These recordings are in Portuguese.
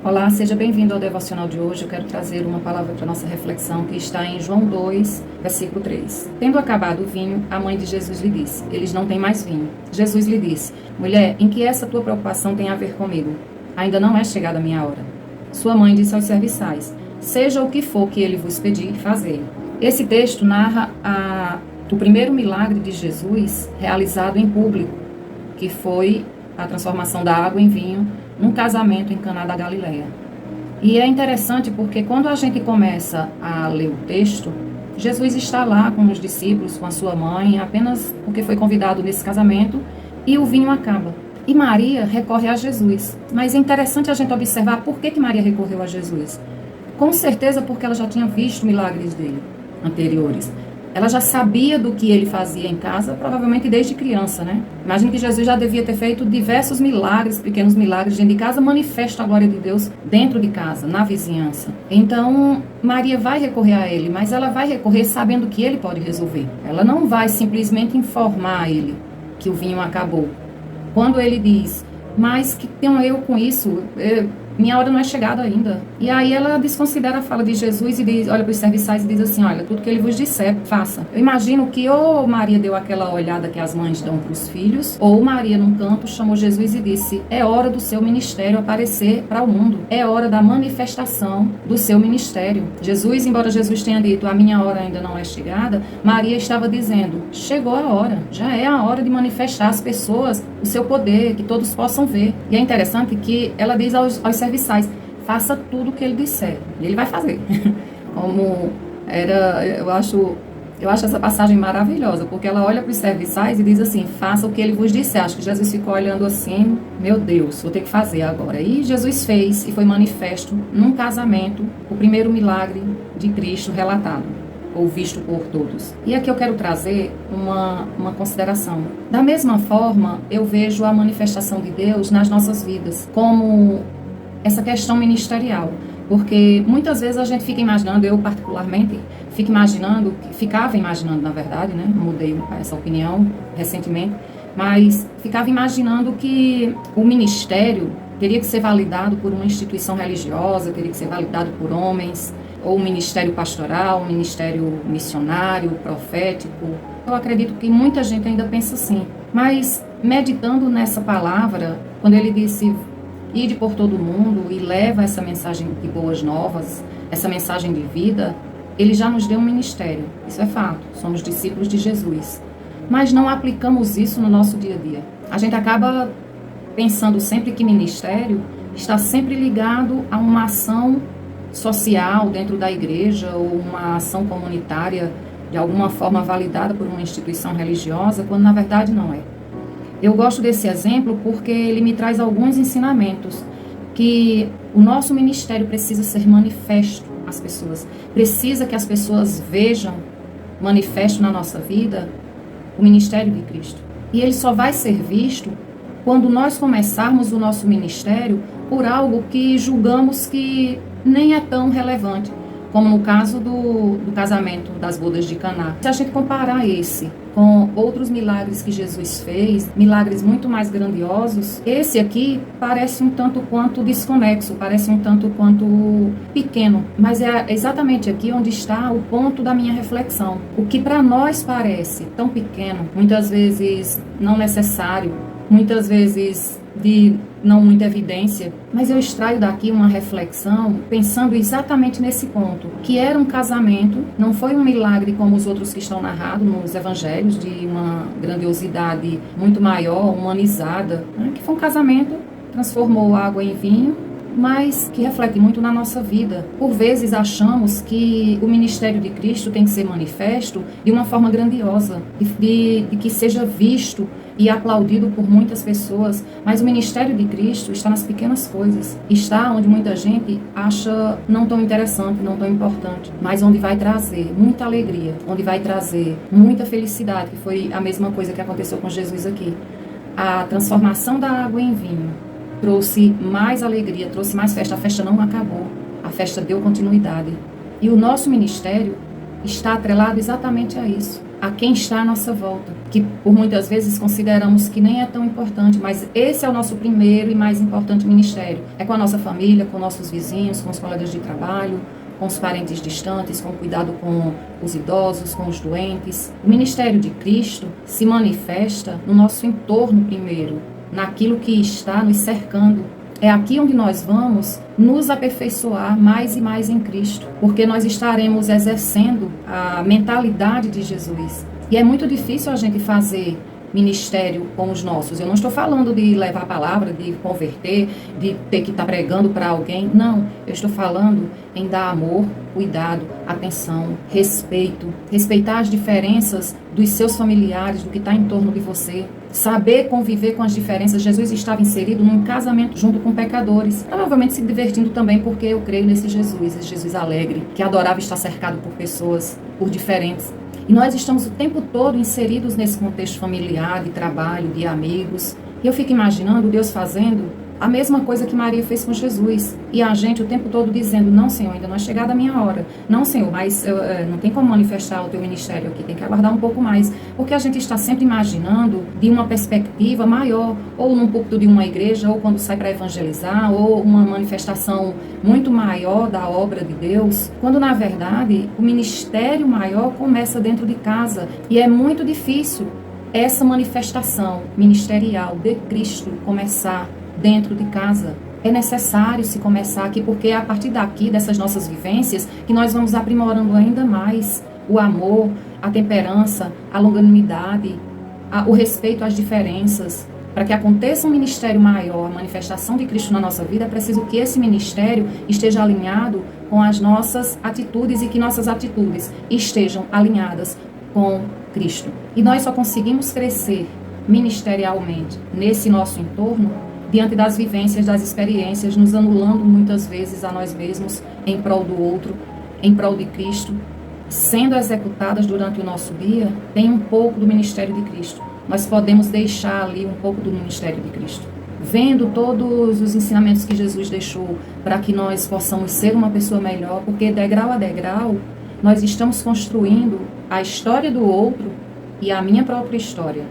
Olá, seja bem-vindo ao devocional de hoje. Eu quero trazer uma palavra para nossa reflexão que está em João 2, versículo 3. Tendo acabado o vinho, a mãe de Jesus lhe disse: Eles não têm mais vinho. Jesus lhe disse: Mulher, em que essa tua preocupação tem a ver comigo? Ainda não é chegada a minha hora. Sua mãe disse aos serviçais: Seja o que for que ele vos pedir, fazei. Esse texto narra o primeiro milagre de Jesus realizado em público, que foi a transformação da água em vinho num casamento em Caná da Galileia. E é interessante porque quando a gente começa a ler o texto, Jesus está lá com os discípulos, com a sua mãe, apenas porque foi convidado nesse casamento, e o vinho acaba. E Maria recorre a Jesus. Mas é interessante a gente observar por que Maria recorreu a Jesus. Com certeza porque ela já tinha visto milagres dele anteriores. Ela já sabia do que ele fazia em casa, provavelmente desde criança, né? Imagina que Jesus já devia ter feito diversos milagres, pequenos milagres dentro de casa, manifesta a glória de Deus dentro de casa, na vizinhança. Então, Maria vai recorrer a ele, mas ela vai recorrer sabendo que ele pode resolver. Ela não vai simplesmente informar a ele que o vinho acabou. Quando ele diz, mas que tenho eu com isso? Minha hora não é chegada ainda. E aí ela desconsidera a fala de Jesus e diz, olha para os serviçais e diz assim, olha, tudo que ele vos disser, faça. Eu imagino que ou Maria deu aquela olhada que as mães dão para os filhos, ou Maria, num canto, chamou Jesus e disse, é hora do seu ministério aparecer para o mundo. É hora da manifestação do seu ministério. Jesus, embora Jesus tenha dito, a minha hora ainda não é chegada, Maria estava dizendo, chegou a hora, já é a hora de manifestar às pessoas o seu poder, que todos possam ver. E é interessante que ela diz aos serviçais, faça tudo o que ele disser. E ele vai fazer. Como era, eu acho essa passagem maravilhosa, porque ela olha para os serviçais e diz assim, faça o que ele vos disser. Acho que Jesus ficou olhando assim, meu Deus, vou ter que fazer agora. E Jesus fez, e foi manifesto num casamento, o primeiro milagre de Cristo relatado, ou visto por todos. E aqui eu quero trazer uma consideração. Da mesma forma, eu vejo a manifestação de Deus nas nossas vidas, como essa questão ministerial, porque muitas vezes a gente fica imaginando, eu particularmente, ficava imaginando na verdade, né, mudei essa opinião recentemente, mas ficava imaginando que o ministério teria que ser validado por uma instituição religiosa, teria que ser validado por homens, ou um ministério pastoral, um ministério missionário, profético. Eu acredito que muita gente ainda pensa assim, mas meditando nessa palavra, quando ele disse ide por todo mundo e leva essa mensagem de boas novas, essa mensagem de vida, ele já nos deu um ministério. Isso é fato, somos discípulos de Jesus. Mas não aplicamos isso no nosso dia a dia. A gente acaba pensando sempre que ministério está sempre ligado a uma ação social dentro da igreja ou uma ação comunitária de alguma forma validada por uma instituição religiosa, quando na verdade não é. Eu gosto desse exemplo porque ele me traz alguns ensinamentos, que o nosso ministério precisa ser manifesto às pessoas, precisa que as pessoas vejam manifesto na nossa vida o ministério de Cristo. E ele só vai ser visto quando nós começarmos o nosso ministério por algo que julgamos que nem é tão relevante, como no caso do casamento das bodas de Caná. Se a gente comparar esse com outros milagres que Jesus fez, milagres muito mais grandiosos, esse aqui parece um tanto quanto desconexo, parece um tanto quanto pequeno, mas é exatamente aqui onde está o ponto da minha reflexão. O que para nós parece tão pequeno, muitas vezes não necessário, muitas vezes de não muita evidência, mas eu extraio daqui uma reflexão pensando exatamente nesse ponto, que era um casamento, não foi um milagre como os outros que estão narrados nos evangelhos, de uma grandiosidade muito maior, humanizada, né? Que foi um casamento, transformou água em vinho, mas que reflete muito na nossa vida. Por vezes achamos que o ministério de Cristo tem que ser manifesto de uma forma grandiosa, de que seja visto e aplaudido por muitas pessoas, mas o ministério de Cristo está nas pequenas coisas, está onde muita gente acha não tão interessante, não tão importante, mas onde vai trazer muita alegria, onde vai trazer muita felicidade, que foi a mesma coisa que aconteceu com Jesus aqui. A transformação da água em vinho trouxe mais alegria, trouxe mais festa. A festa não acabou, a festa deu continuidade. E o nosso ministério está atrelado exatamente a isso. a quem está à nossa volta, que por muitas vezes consideramos que nem é tão importante, mas esse é o nosso primeiro e mais importante ministério. É com a nossa família, com nossos vizinhos, com os colegas de trabalho, com os parentes distantes, com cuidado com os idosos, com os doentes. O ministério de Cristo se manifesta no nosso entorno primeiro, naquilo que está nos cercando. É aqui onde nós vamos nos aperfeiçoar mais e mais em Cristo, porque nós estaremos exercendo a mentalidade de Jesus. E é muito difícil a gente fazer ministério com os nossos. Eu não estou falando de levar a palavra, de converter, de ter que estar pregando para alguém. Não, eu estou falando em dar amor, cuidado, atenção, respeito. Respeitar as diferenças dos seus familiares, do que está em torno de você. Saber conviver com as diferenças. Jesus estava inserido num casamento junto com pecadores. Provavelmente se divertindo também, porque eu creio nesse Jesus, esse Jesus alegre, que adorava estar cercado por pessoas, por diferentes. E nós estamos o tempo todo inseridos nesse contexto familiar, de trabalho, de amigos. E eu fico imaginando Deus fazendo a mesma coisa que Maria fez com Jesus. E a gente o tempo todo dizendo, não, Senhor, ainda não é chegada a minha hora. Não, Senhor, mas não tem como manifestar o teu ministério aqui, tem que aguardar um pouco mais. Porque a gente está sempre imaginando de uma perspectiva maior, ou num púlpito de uma igreja, ou quando sai para evangelizar, ou uma manifestação muito maior da obra de Deus, quando na verdade o ministério maior começa dentro de casa. E é muito difícil essa manifestação ministerial de Cristo começar dentro de casa. É necessário se começar aqui, porque é a partir daqui, dessas nossas vivências, que nós vamos aprimorando ainda mais o amor, a temperança, a longanimidade, o respeito às diferenças. Para que aconteça um ministério maior, a manifestação de Cristo na nossa vida, é preciso que esse ministério esteja alinhado com as nossas atitudes e que nossas atitudes estejam alinhadas com Cristo. E nós só conseguimos crescer ministerialmente nesse nosso entorno diante das vivências, das experiências, nos anulando muitas vezes a nós mesmos em prol do outro, em prol de Cristo, sendo executadas durante o nosso dia, tem um pouco do ministério de Cristo. Nós podemos deixar ali um pouco do ministério de Cristo. Vendo todos os ensinamentos que Jesus deixou para que nós possamos ser uma pessoa melhor, porque degrau a degrau, nós estamos construindo a história do outro e a minha própria história.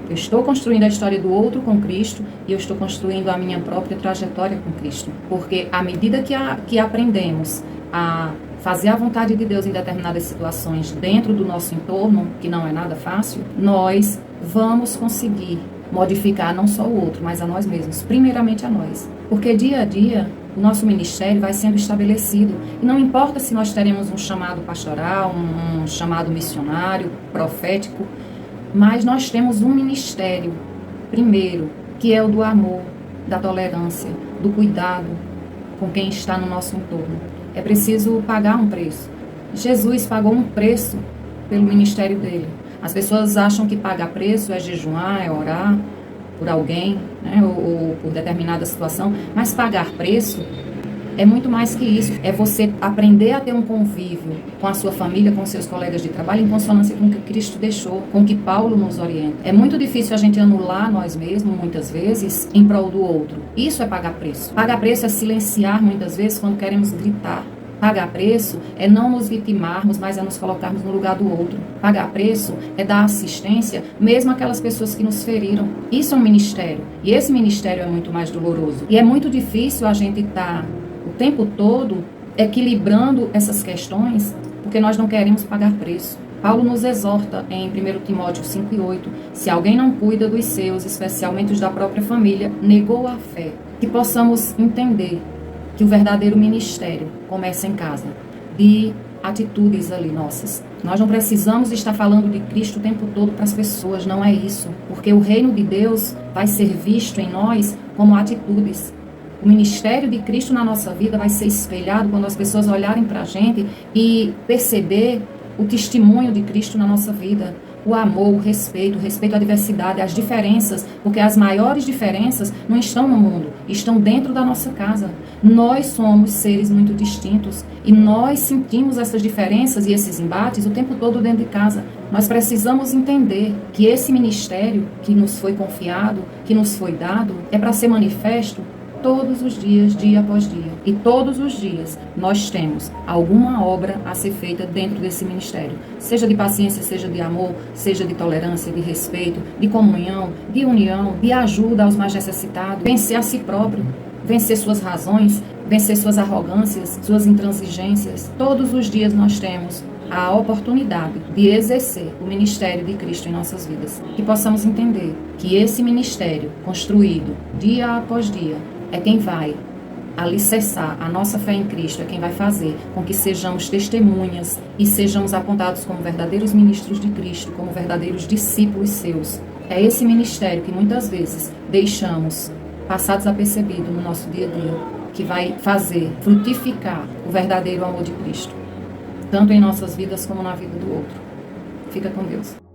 Eu estou construindo a história do outro com Cristo e eu estou construindo a minha própria trajetória com Cristo. Porque à medida que aprendemos a fazer a vontade de Deus em determinadas situações dentro do nosso entorno, que não é nada fácil, nós vamos conseguir modificar não só o outro, mas a nós mesmos, primeiramente a nós. Porque dia a dia o nosso ministério vai sendo estabelecido. E não importa se nós teremos um chamado pastoral, um chamado missionário, profético, mas nós temos um ministério, primeiro, que é o do amor, da tolerância, do cuidado com quem está no nosso entorno. É preciso pagar um preço. Jesus pagou um preço pelo ministério dele. As pessoas acham que pagar preço é jejuar, é orar por alguém, né, ou por determinada situação, mas pagar preço é muito mais que isso. É você aprender a ter um convívio com a sua família, com seus colegas de trabalho, em consonância com o que Cristo deixou, com o que Paulo nos orienta. É muito difícil a gente anular nós mesmos, muitas vezes, em prol do outro. Isso é pagar preço. Pagar preço é silenciar, muitas vezes, quando queremos gritar. Pagar preço é não nos vitimarmos, mas é nos colocarmos no lugar do outro. Pagar preço é dar assistência, mesmo àquelas pessoas que nos feriram. Isso é um ministério. E esse ministério é muito mais doloroso. E é muito difícil a gente estar o tempo todo equilibrando essas questões, porque nós não queremos pagar preço. Paulo nos exorta em 1 Timóteo 5:8, se alguém não cuida dos seus, especialmente os da própria família, negou a fé. Que possamos entender que o verdadeiro ministério começa em casa, de atitudes ali nossas. Nós não precisamos estar falando de Cristo o tempo todo para as pessoas, não é isso. Porque o reino de Deus vai ser visto em nós como atitudes. O ministério de Cristo na nossa vida vai ser espelhado quando as pessoas olharem para a gente e perceber o testemunho de Cristo na nossa vida. O amor, o respeito à diversidade, as diferenças, porque as maiores diferenças não estão no mundo, estão dentro da nossa casa. Nós somos seres muito distintos e nós sentimos essas diferenças e esses embates o tempo todo dentro de casa. Nós precisamos entender que esse ministério que nos foi confiado, que nos foi dado, é para ser manifesto todos os dias, dia após dia. E todos os dias nós temos alguma obra a ser feita dentro desse ministério. Seja de paciência, seja de amor, seja de tolerância, de respeito, de comunhão, de união, de ajuda aos mais necessitados, vencer a si próprio, vencer suas razões, vencer suas arrogâncias, suas intransigências. Todos os dias nós temos a oportunidade de exercer o ministério de Cristo em nossas vidas. Que possamos entender que esse ministério construído dia após dia é quem vai alicerçar a nossa fé em Cristo, é quem vai fazer com que sejamos testemunhas e sejamos apontados como verdadeiros ministros de Cristo, como verdadeiros discípulos seus. É esse ministério que muitas vezes deixamos passados apercebidos no nosso dia a dia, que vai fazer frutificar o verdadeiro amor de Cristo, tanto em nossas vidas como na vida do outro. Fica com Deus.